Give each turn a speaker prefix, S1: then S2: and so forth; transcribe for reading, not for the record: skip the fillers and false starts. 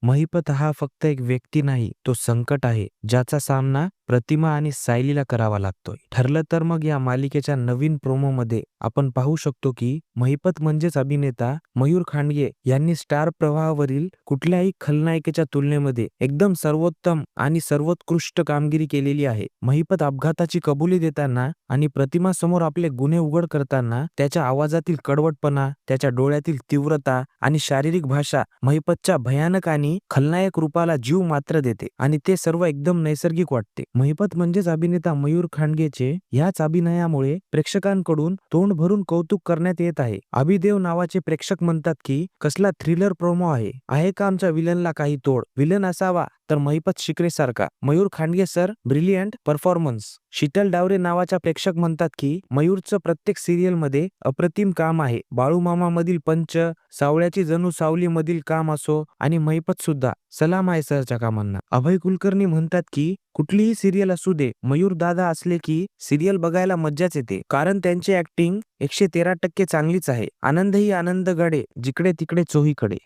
S1: महिपत हा फक्त एक व्यक्ती नाही, तो संकट आहे, ज्याचा सामना प्रतिमा आणि सायलीला करावा लागतोय. ठरलं तर मग या मालिकेच्या नवीन प्रोमोमध्ये आपण पाहू शकतो की महिपत म्हणजेच अभिनेता मयूर खांडगे यांनी स्टार प्रवाहावरील कुठल्याही खलनायिकेच्या तुलनेमध्ये एकदम सर्वोत्तम आणि सर्वोत्कृष्ट कामगिरी केलेली आहे. महिपत अपघाताची कबुली देताना आणि प्रतिमा समोर आपले गुन्हे उघड करताना त्याच्या आवाजातील कडवटपणा, त्याच्या डोळ्यातील तीव्रता आणि शारीरिक भाषा महिपतच्या भयानक आणि खलनायक रूपाला जीव मात्र देते आणि ते सर्व एकदम नैसर्गिक वाटते. महिपत म्हणजेच अभिनेता मयूर खांडगेचे ह्याच अभिनयामुळे प्रेक्षकांकडून तोंड भरून कौतुक करण्यात येत आहे. अभिदेव नावाचे प्रेक्षक म्हणतात की कसला थ्रिलर प्रोमो आहे का आमच्या विलनला काही तोड? विलन असावा तर महिपत शिकरे सारखा. Mayur Khandge sir, brilliant performance. Sheetal Daware नावाच्या प्रेक्षक म्हणतात की मयूरचं प्रत्येक सिरियलमध्ये अप्रतिम काम आहे. बाळूमामा मधील पंच, सावळ्याची जणू सावली मधील काम असो आणि महिपत सुद्धा सलाम आहे सरच्या कामांना. अभय कुलकर्णी म्हणतात की कुठलीही सिरियल असू दे, मयूर दादा असले की सिरियल बघायला मज्जाच येते, कारण त्यांची ऍक्टिंग 113% चांगलीच आहे. आनंदही आनंद गडे, जिकडे तिकडे चोहीकडे.